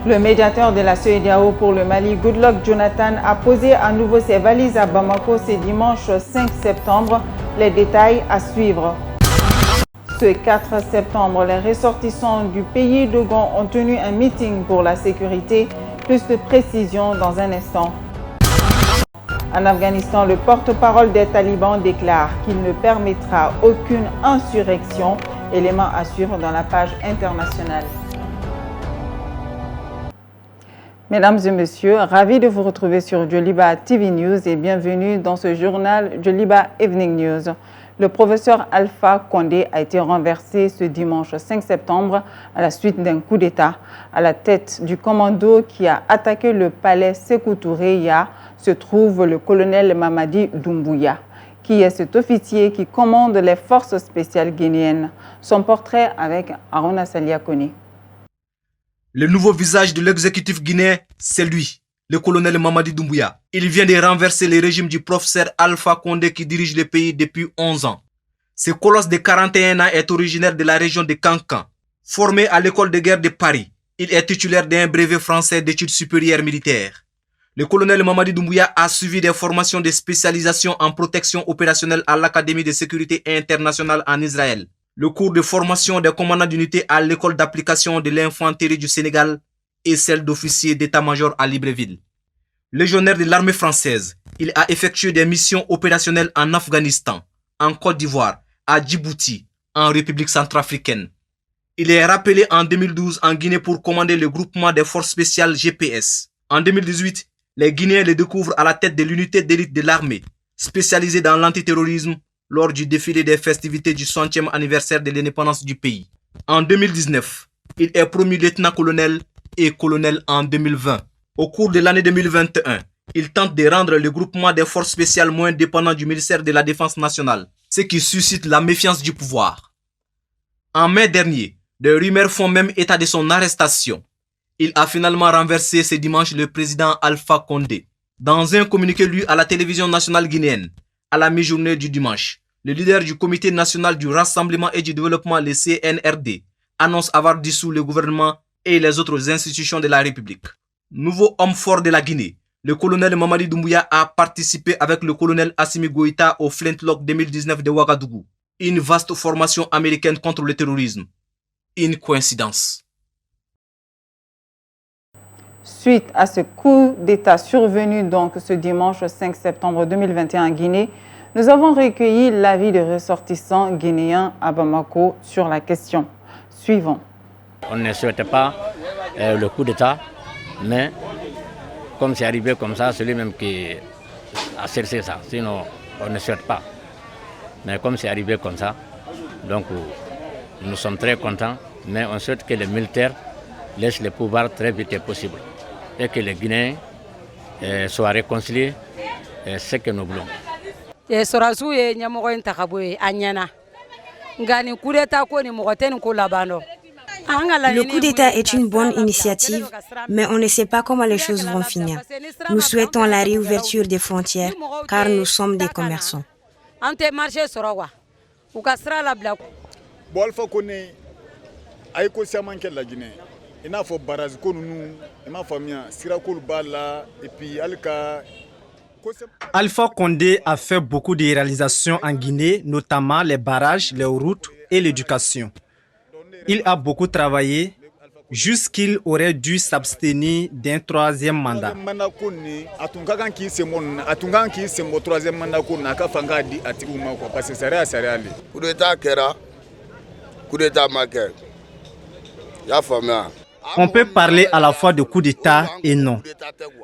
Le médiateur de la CEDEAO pour le Mali, Goodluck Jonathan, a posé à nouveau ses valises à Bamako ce dimanche 5 septembre. Les détails à suivre. Ce 4 septembre, les ressortissants du pays d'Ogon ont tenu un meeting pour la sécurité. Plus de précisions dans un instant. En Afghanistan, le porte-parole des talibans déclare qu'il ne permettra aucune insurrection. Élément à suivre dans la page internationale. Mesdames et messieurs, ravi de vous retrouver sur Joliba TV News et bienvenue dans ce journal Joliba Evening News. Le professeur Alpha Condé a été renversé ce dimanche 5 septembre à la suite d'un coup d'État. À la tête du commando qui a attaqué le palais Sékou Touré se trouve le colonel Mamadi Doumbouya, qui est cet officier qui commande les forces spéciales guinéennes. Son portrait avec Arona Saliakone. Le nouveau visage de l'exécutif guinéen, c'est lui, le colonel Mamadi Doumbouya. Il vient de renverser le régime du professeur Alpha Condé qui dirige le pays depuis 11 ans. Ce colosse de 41 ans est originaire de la région de Kankan. Formé à l'école de guerre de Paris, il est titulaire d'un brevet français d'études supérieures militaires. Le colonel Mamadi Doumbouya a suivi des formations de spécialisation en protection opérationnelle à l'Académie de sécurité internationale en Israël. Le cours de formation des commandants d'unité à l'école d'application de l'infanterie du Sénégal et celle d'officier d'état-major à Libreville. Légionnaire de l'armée française, il a effectué des missions opérationnelles en Afghanistan, en Côte d'Ivoire, à Djibouti, en République centrafricaine. Il est rappelé en 2012 en Guinée pour commander le groupement des forces spéciales GPS. En 2018, les Guinéens le découvrent à la tête de l'unité d'élite de l'armée, spécialisée dans l'antiterrorisme, lors du défilé des festivités du 100e anniversaire de l'indépendance du pays. En 2019, il est promu lieutenant-colonel et colonel en 2020. Au cours de l'année 2021, il tente de rendre le groupement des forces spéciales moins dépendant du ministère de la Défense nationale, ce qui suscite la méfiance du pouvoir. En mai dernier, des rumeurs font même état de son arrestation. Il a finalement renversé ce dimanche le président Alpha Condé. Dans un communiqué lu à la télévision nationale guinéenne, à la mi-journée du dimanche, le leader du Comité national du rassemblement et du développement, le CNRD, annonce avoir dissous le gouvernement et les autres institutions de la République. Nouveau homme fort de la Guinée, le colonel Mamadi Doumbouya a participé avec le colonel Assimi Goïta au Flintlock 2019 de Ouagadougou, une vaste formation américaine contre le terrorisme. Une coïncidence. Suite à ce coup d'État survenu donc ce dimanche 5 septembre 2021 en Guinée, nous avons recueilli l'avis de ressortissants guinéens à Bamako sur la question. Suivons. On ne souhaite pas le coup d'État, mais comme c'est arrivé comme ça, c'est lui-même qui a cherché ça. Sinon, on ne souhaite pas. Mais comme c'est arrivé comme ça, donc nous sommes très contents, mais on souhaite que les militaires laissent le pouvoir très vite possible et que les Guinéens soient réconciliés, c'est ce que nous voulons. Le coup d'État est une bonne initiative, mais on ne sait pas comment les choses vont finir. Nous souhaitons la réouverture des frontières, car nous sommes des commerçants. Alpha Condé a fait beaucoup de réalisations en Guinée, notamment les barrages, les routes et l'éducation. Il a beaucoup travaillé jusqu'il aurait dû s'abstenir d'un troisième mandat. On peut parler à la fois de coup d'État et non.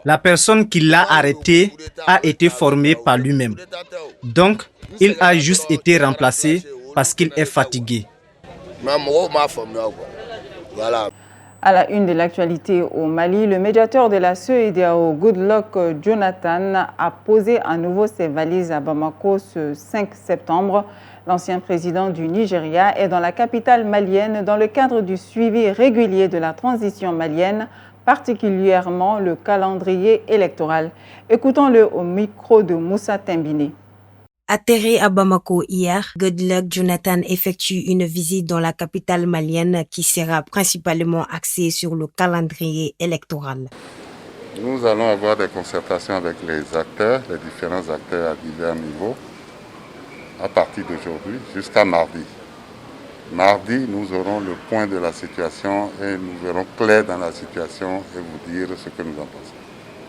La personne qui l'a arrêté a été formée par lui-même. Donc, il a juste été remplacé parce qu'il est fatigué. À la une de l'actualité au Mali, le médiateur de la CEDEAO, Goodluck Jonathan, a posé à nouveau ses valises à Bamako ce 5 septembre. L'ancien président du Nigeria est dans la capitale malienne dans le cadre du suivi régulier de la transition malienne, particulièrement le calendrier électoral. Écoutons-le au micro de Moussa Tembini. Atterré à Bamako hier, Goodluck Jonathan effectue une visite dans la capitale malienne qui sera principalement axée sur le calendrier électoral. Nous allons avoir des concertations avec les différents acteurs à divers niveaux, à partir d'aujourd'hui jusqu'à mardi. Mardi, nous aurons le point de la situation et nous verrons clair dans la situation et vous dire ce que nous en pensons.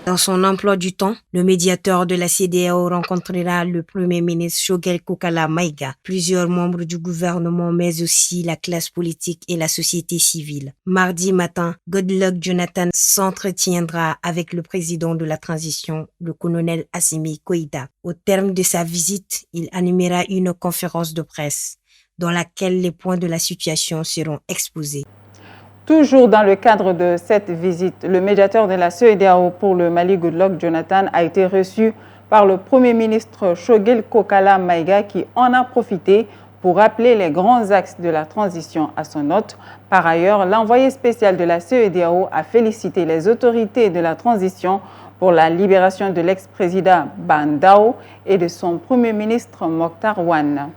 Dans son emploi du temps, le médiateur de la CEDEAO rencontrera le Premier ministre Choguel Kokala Maïga, plusieurs membres du gouvernement, mais aussi la classe politique et la société civile. Mardi matin, Goodluck Jonathan s'entretiendra avec le président de la transition, le colonel Assimi Goïta. Au terme de sa visite, il animera une conférence de presse dans laquelle les points de la situation seront exposés. Toujours dans le cadre de cette visite, le médiateur de la CEDEAO pour le Mali, Goodluck Jonathan, a été reçu par le Premier ministre Choguel Kokala Maïga qui en a profité pour rappeler les grands axes de la transition à son hôte. Par ailleurs, l'envoyé spécial de la CEDEAO a félicité les autorités de la transition pour la libération de l'ex-président Bandao et de son Premier ministre Mokhtar Ouane.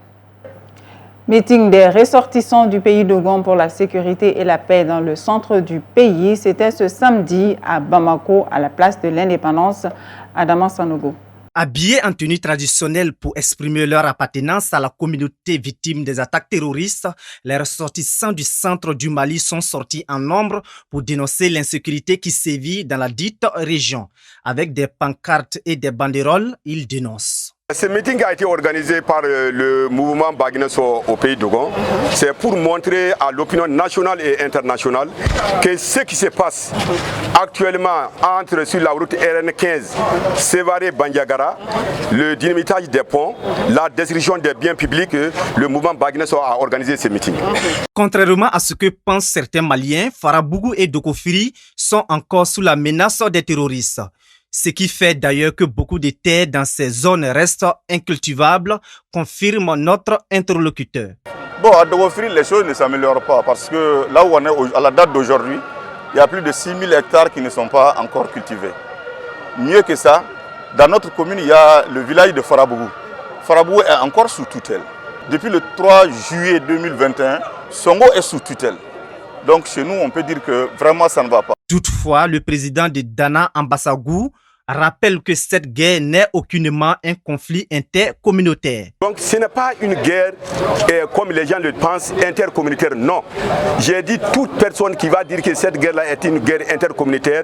Meeting des ressortissants du pays d'Ogon pour la sécurité et la paix dans le centre du pays. C'était ce samedi à Bamako, à la place de l'Indépendance, Adama Sanogo. Habillés en tenue traditionnelle pour exprimer leur appartenance à la communauté victime des attaques terroristes, les ressortissants du centre du Mali sont sortis en nombre pour dénoncer l'insécurité qui sévit dans la dite région. Avec des pancartes et des banderoles, ils dénoncent. Ce meeting a été organisé par le mouvement Bagnesso au pays d'Ogon. C'est pour montrer à l'opinion nationale et internationale que ce qui se passe actuellement sur la route RN15, Sévaré-Bandiagara, le dynamitage des ponts, la destruction des biens publics, le mouvement Bagnesso a organisé ce meeting. Contrairement à ce que pensent certains Maliens, Farabougou et Dokofiri sont encore sous la menace des terroristes. Ce qui fait d'ailleurs que beaucoup de terres dans ces zones restent incultivables, confirme notre interlocuteur. Bon, à Dokofiri, les choses ne s'améliorent pas parce que là où on est à la date d'aujourd'hui, il y a plus de 6000 hectares qui ne sont pas encore cultivés. Mieux que ça, dans notre commune, il y a le village de Farabougou. Farabougou est encore sous tutelle. Depuis le 3 juillet 2021, Songo est sous tutelle. Donc chez nous, on peut dire que vraiment ça ne va pas. Toutefois, le président de Dana Ambassagou rappelle que cette guerre n'est aucunement un conflit intercommunautaire. Donc ce n'est pas une guerre, comme les gens le pensent, intercommunautaire, non. J'ai dit toute personne qui va dire que cette guerre-là est une guerre intercommunautaire,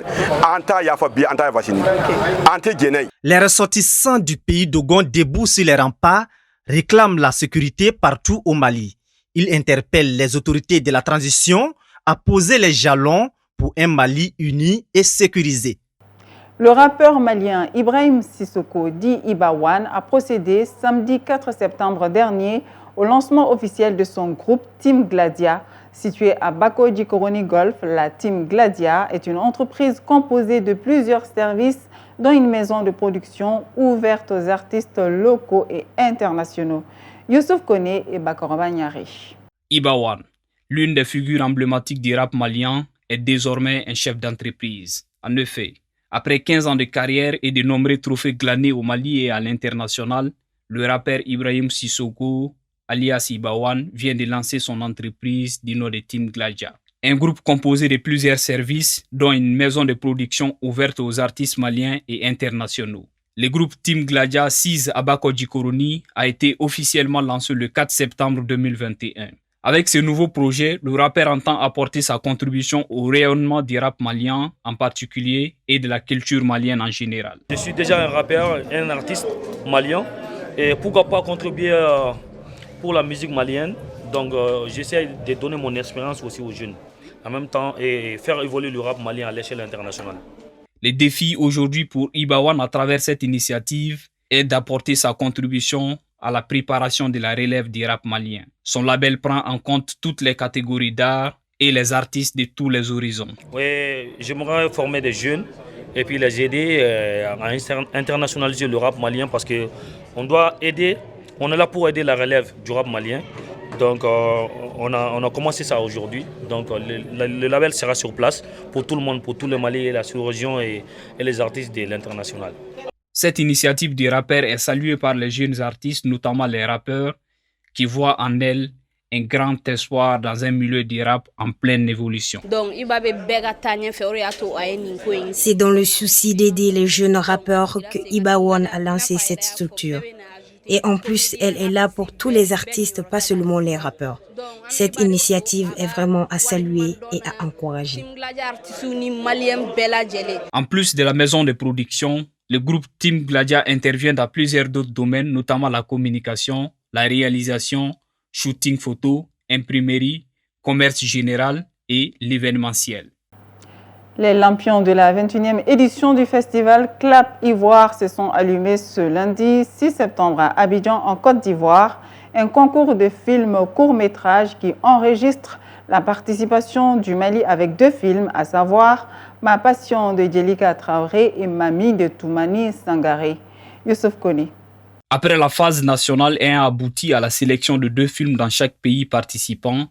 Les ressortissants du pays d'Ogon debout sur les remparts réclament la sécurité partout au Mali. Ils interpellent les autorités de la transition à poser les jalons pour un Mali uni et sécurisé. Le rappeur malien Ibrahim Sissoko, dit Ibawan, a procédé samedi 4 septembre dernier au lancement officiel de son groupe Team Gladia. Situé à Bako Djikoroni Golf, la Team Gladia est une entreprise composée de plusieurs services, dont une maison de production ouverte aux artistes locaux et internationaux. Youssouf Kone et Bakoroba Nyari. Ibawan, l'une des figures emblématiques du rap malien, est désormais un chef d'entreprise. En effet, après 15 ans de carrière et de nombreux trophées glanés au Mali et à l'international, le rappeur Ibrahim Sissoko, alias Ibawan, vient de lancer son entreprise du nom de Team Gladia. Un groupe composé de plusieurs services, dont une maison de production ouverte aux artistes maliens et internationaux. Le groupe Team Gladia 6 à Bako Djikoroni a été officiellement lancé le 4 septembre 2021. Avec ce nouveau projet, le rappeur entend apporter sa contribution au rayonnement du rap malien en particulier et de la culture malienne en général. Je suis déjà un rappeur, un artiste malien et pourquoi pas contribuer pour la musique malienne. Donc j'essaie de donner mon expérience aussi aux jeunes en même temps et faire évoluer le rap malien à l'échelle internationale. Le défi aujourd'hui pour Ibawan à travers cette initiative est d'apporter sa contribution à la préparation de la relève du rap malien. Son label prend en compte toutes les catégories d'art et les artistes de tous les horizons. Oui, j'aimerais former des jeunes et puis les aider à internationaliser le rap malien parce qu'on doit aider, on est là pour aider la relève du rap malien. Donc on a commencé ça aujourd'hui. Donc le label sera sur place pour tout le monde, pour tout le Mali et la sous-région et les artistes de l'international. Cette initiative du rappeur est saluée par les jeunes artistes, notamment les rappeurs, qui voient en elle un grand espoir dans un milieu du rap en pleine évolution. C'est dans le souci d'aider les jeunes rappeurs que Iba One a lancé cette structure. Et en plus, elle est là pour tous les artistes, pas seulement les rappeurs. Cette initiative est vraiment à saluer et à encourager. En plus de la maison de production, le groupe Team Gladia intervient dans plusieurs d'autres domaines, notamment la communication, la réalisation, shooting photo, imprimerie, commerce général et l'événementiel. Les lampions de la 21e édition du festival Clap Ivoire se sont allumés ce lundi 6 septembre à Abidjan en Côte d'Ivoire, un concours de films courts-métrages qui enregistre la participation du Mali avec 2 films, à savoir Ma passion de Djelika Traoré et Mami de Toumani Sangaré. Youssouf Kone. Après la phase nationale ayant abouti à la sélection de 2 films dans chaque pays participant,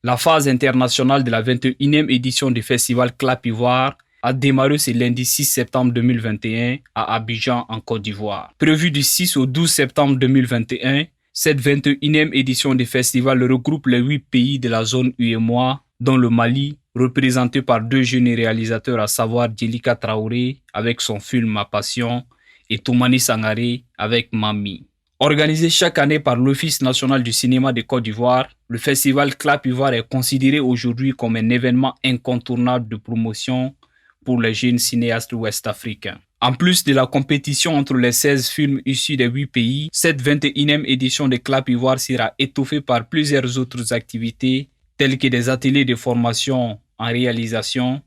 la phase internationale de la 21e édition du festival Clap Ivoire a démarré ce lundi 6 septembre 2021 à Abidjan en Côte d'Ivoire. Prévue du 6 au 12 septembre 2021, cette 21e édition du festival regroupe les 8 pays de la zone UEMOA, dont le Mali, représenté par 2 jeunes réalisateurs, à savoir Djelika Traoré avec son film Ma Passion et Toumani Sangaré avec Mami. Organisé chaque année par l'Office national du cinéma de Côte d'Ivoire, le festival Clap Ivoire est considéré aujourd'hui comme un événement incontournable de promotion pour les jeunes cinéastes ouest-africains. En plus de la compétition entre les 16 films issus des 8 pays, cette 21e édition de Clap Ivoire sera étoffée par plusieurs autres activités telles que des ateliers de formation en réalisation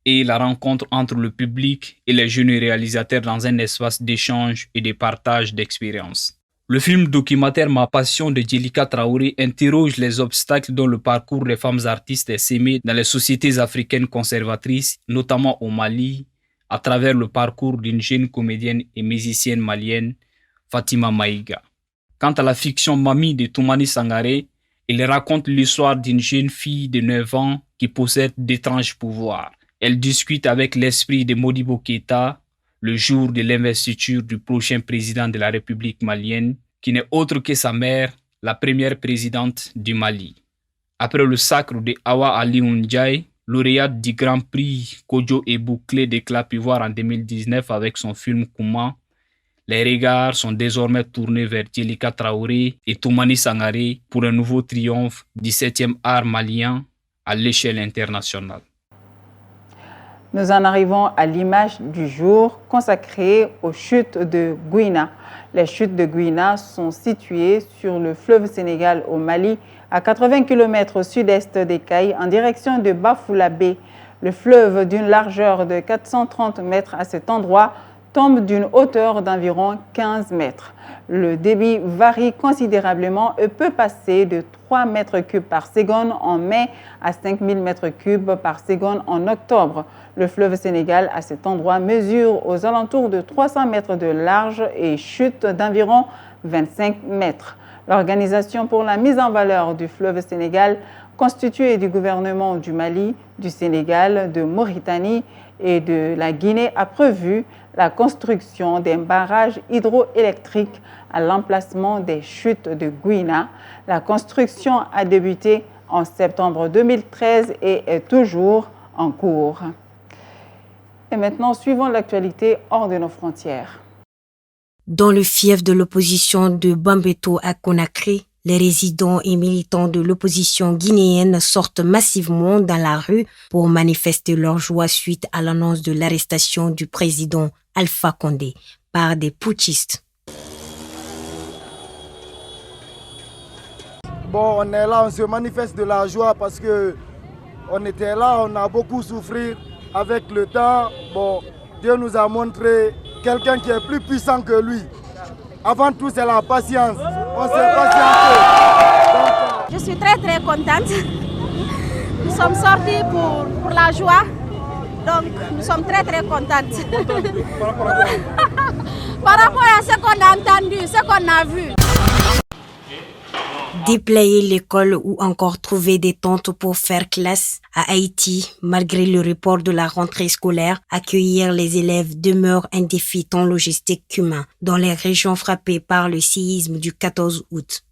et la rencontre entre le public et les jeunes réalisateurs dans un espace d'échange et de partage d'expériences. Le film documentaire Ma Passion de Djelika Traoré interroge les obstacles dont le parcours des femmes artistes est sémé dans les sociétés africaines conservatrices, notamment au Mali, à travers le parcours d'une jeune comédienne et musicienne malienne, Fatima Maïga. Quant à la fiction Mami de Toumani Sangaré, il raconte l'histoire d'une jeune fille de 9 ans qui possède d'étranges pouvoirs. Elle discute avec l'esprit de Modibo Keïta le jour de l'investiture du prochain président de la République malienne, qui n'est autre que sa mère, la première présidente du Mali. Après le sacre de Awa Ali Ndiaye, lauréate du Grand Prix Kodjo et Bouclé de Clap Ivoire en 2019 avec son film Kouma, les regards sont désormais tournés vers Djelika Traoré et Toumani Sangaré pour un nouveau triomphe du 7e art malien à l'échelle internationale. Nous en arrivons à l'image du jour consacrée aux chutes de Gouina. Les chutes de Gouina sont situées sur le fleuve Sénégal au Mali, à 80 km au sud-est des Cayes, en direction de Bafoulabé. Le fleuve, d'une largeur de 430 mètres à cet endroit, tombe d'une hauteur d'environ 15 mètres. Le débit varie considérablement et peut passer de 3 mètres cubes par seconde en mai à 5000 mètres cubes par seconde en octobre. Le fleuve Sénégal, à cet endroit, mesure aux alentours de 300 mètres de large et chute d'environ 25 mètres. L'Organisation pour la mise en valeur du fleuve Sénégal, constituée du gouvernement du Mali, du Sénégal, de Mauritanie et de la Guinée, a prévu la construction d'un barrage hydroélectrique à l'emplacement des chutes de Gouina. La construction a débuté en septembre 2013 et est toujours en cours. Et maintenant, suivons l'actualité hors de nos frontières. Dans le fief de l'opposition de Bambeto à Conakry, les résidents et militants de l'opposition guinéenne sortent massivement dans la rue pour manifester leur joie suite à l'annonce de l'arrestation du président Alpha Condé par des putschistes. Bon, on est là, on se manifeste de la joie parce que on était là, on a beaucoup souffert avec le temps. Bon, Dieu nous a montré quelqu'un qui est plus puissant que lui. Avant tout, c'est la patience. On s'est patienté. Je suis très contente. Nous sommes sortis pour la joie. Donc, nous sommes très contentes. Par rapport à ce qu'on a entendu, ce qu'on a vu. Déplayer l'école ou encore trouver des tentes pour faire classe à Haïti, malgré le report de la rentrée scolaire, accueillir les élèves demeure un défi tant logistique qu'humain dans les régions frappées par le séisme du 14 août.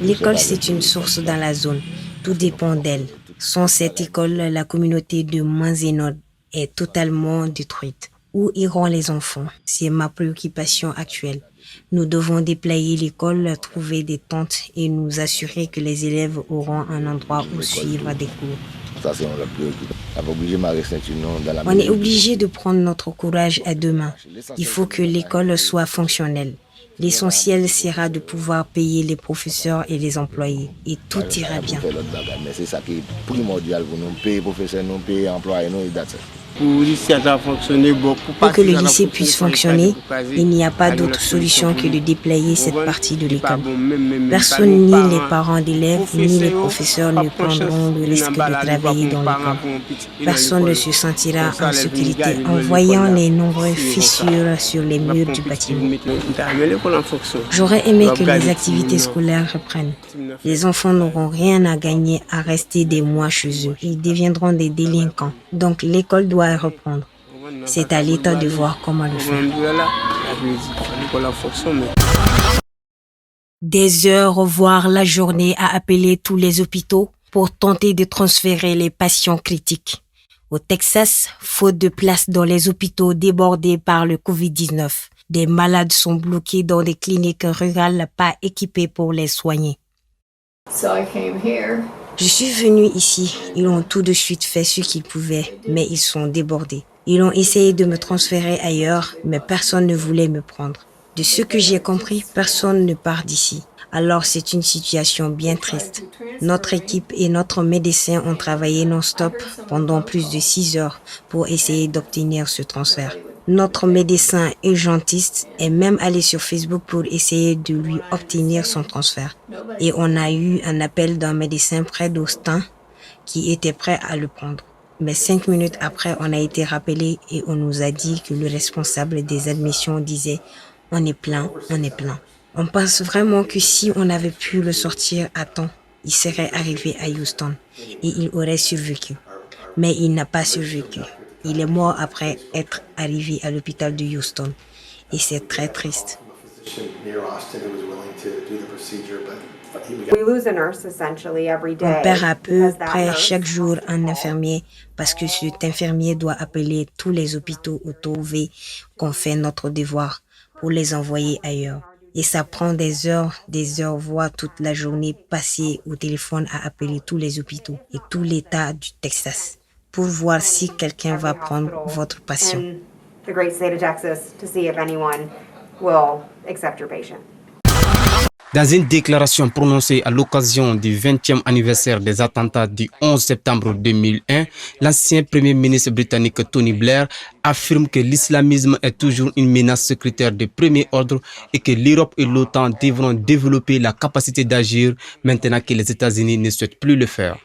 L'école, c'est une source dans la zone. Tout dépend d'elle. Sans cette école, la communauté de Manzénode est totalement détruite. Où iront les enfants? C'est ma préoccupation actuelle. Nous devons déployer l'école, trouver des tentes et nous assurer que les élèves auront un endroit où suivre des cours. On est obligé de prendre notre courage à deux mains. Il faut que l'école soit fonctionnelle. L'essentiel sera de pouvoir payer les professeurs et les employés et tout ira bien. C'est ça qui est primordial pour nous, payer les professeurs, nous payer les employés, nous et that's it. Pour que le lycée puisse fonctionner, il n'y a pas d'autre solution que de déployer cette partie de l'école. Personne, ni les parents d'élèves, ni les professeurs ne prendront le risque de travailler dans l'école. Personne ne se sentira en sécurité en voyant les nombreuses fissures sur les murs du bâtiment. J'aurais aimé que les activités scolaires reprennent. Les enfants n'auront rien à gagner à rester des mois chez eux. Ils deviendront des délinquants. Donc l'école doit reprendre. C'est à l'État de voir comment le faire. Des heures, voire la journée, à appeler tous les hôpitaux pour tenter de transférer les patients critiques. Au Texas, faute de place dans les hôpitaux débordés par le Covid-19, des malades sont bloqués dans des cliniques rurales pas équipées pour les soigner. Je suis venue ici. Ils ont tout de suite fait ce qu'ils pouvaient, mais ils sont débordés. Ils ont essayé de me transférer ailleurs, mais personne ne voulait me prendre. De ce que j'ai compris, personne ne part d'ici. Alors c'est une situation bien triste. Notre équipe et notre médecin ont travaillé non-stop pendant plus de 6 heures pour essayer d'obtenir ce transfert. Notre médecin urgentiste est même allé sur Facebook pour essayer de lui obtenir son transfert. Et on a eu un appel d'un médecin près d'Austin qui était prêt à le prendre. Mais 5 minutes après, on a été rappelé et on nous a dit que le responsable des admissions disait « On est plein, on est plein ». On pense vraiment que si on avait pu le sortir à temps, il serait arrivé à Houston et il aurait survécu. Mais il n'a pas survécu. Il est mort après être arrivé à l'hôpital de Houston. Et c'est très triste. On perd à peu près chaque jour un infirmier parce que cet infirmier doit appeler tous les hôpitaux autour qu'on fait notre devoir pour les envoyer ailleurs. Et ça prend des heures, voire toute la journée passée au téléphone à appeler tous les hôpitaux et tout l'État du Texas pour voir si quelqu'un va prendre votre patient. Dans une déclaration prononcée à l'occasion du 20e anniversaire des attentats du 11 septembre 2001, l'ancien Premier ministre britannique Tony Blair affirme que l'islamisme est toujours une menace sécuritaire de premier ordre et que l'Europe et l'OTAN devront développer la capacité d'agir maintenant que les États-Unis ne souhaitent plus le faire.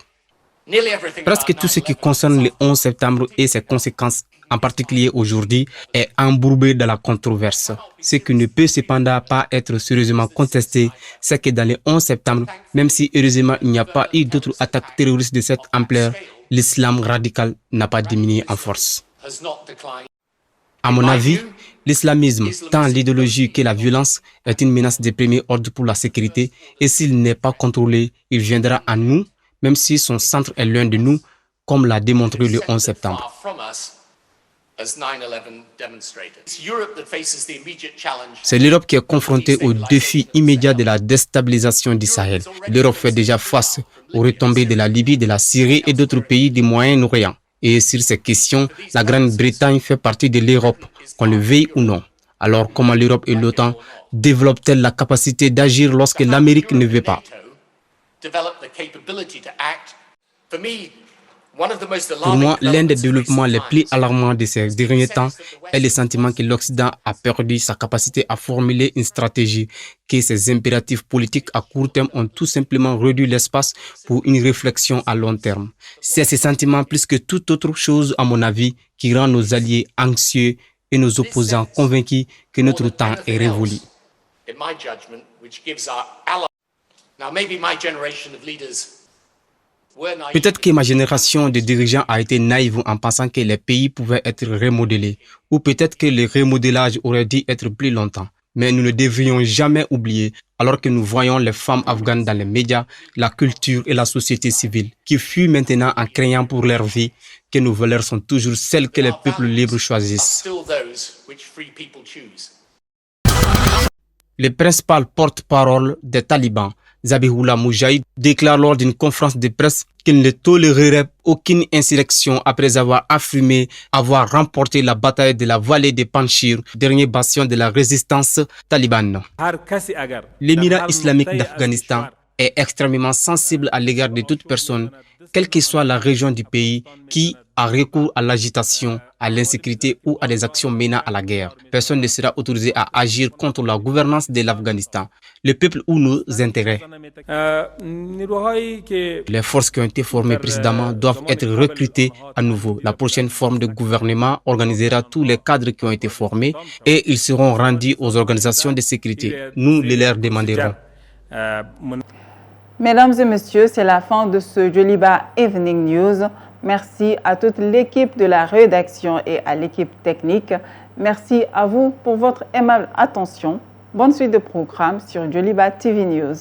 Presque tout ce qui concerne le 11 septembre et ses conséquences, en particulier aujourd'hui, est embourbé dans la controverse. Ce qui ne peut cependant pas être sérieusement contesté, c'est que dans le 11 septembre, même si heureusement il n'y a pas eu d'autres attaques terroristes de cette ampleur, l'islam radical n'a pas diminué en force. À mon avis, l'islamisme, tant l'idéologie que la violence, est une menace de premier ordre pour la sécurité et s'il n'est pas contrôlé, il viendra à nous, même si son centre est loin de nous, comme l'a démontré le 11 septembre. C'est l'Europe qui est confrontée au défi immédiat de la déstabilisation du Sahel. L'Europe fait déjà face aux retombées de la Libye, de la Syrie et d'autres pays du Moyen-Orient. Et sur ces questions, la Grande-Bretagne fait partie de l'Europe, qu'on le veuille ou non. Alors comment l'Europe et l'OTAN développent-elles la capacité d'agir lorsque l'Amérique ne veut pas? Pour moi, l'un des développements les plus alarmants de ces derniers temps est le sentiment que l'Occident a perdu sa capacité à formuler une stratégie, que ses impératifs politiques à court terme ont tout simplement réduit l'espace pour une réflexion à long terme. C'est ce sentiment plus que toute autre chose, à mon avis, qui rend nos alliés anxieux et nos opposants convaincus que notre temps est révolu. Peut-être que ma génération de dirigeants a été naïve en pensant que les pays pouvaient être remodelés, ou peut-être que le remodelage aurait dû être plus longtemps. Mais nous ne devrions jamais oublier, alors que nous voyons les femmes afghanes dans les médias, la culture et la société civile, qui fuient maintenant en craignant pour leur vie, que nos valeurs sont toujours celles que les peuples libres choisissent. Le principal porte-parole des talibans, Zabihullah Mujahid, déclare lors d'une conférence de presse qu'il ne tolérerait aucune insurrection après avoir affirmé avoir remporté la bataille de la vallée de Panjshir, dernier bastion de la résistance talibane. L'émirat islamique d'Afghanistan est extrêmement sensible à l'égard de toute personne, quelle que soit la région du pays, qui a recours à l'agitation, à l'insécurité ou à des actions menant à la guerre. Personne ne sera autorisé à agir contre la gouvernance de l'Afghanistan, le peuple ou nos intérêts. Les forces qui ont été formées précédemment doivent être recrutées à nouveau. La prochaine forme de gouvernement organisera tous les cadres qui ont été formés et ils seront rendus aux organisations de sécurité. Nous les leur demanderons. Mesdames et messieurs, c'est la fin de ce Djoliba Evening News. Merci à toute l'équipe de la rédaction et à l'équipe technique. Merci à vous pour votre aimable attention. Bonne suite de programme sur Djoliba TV News.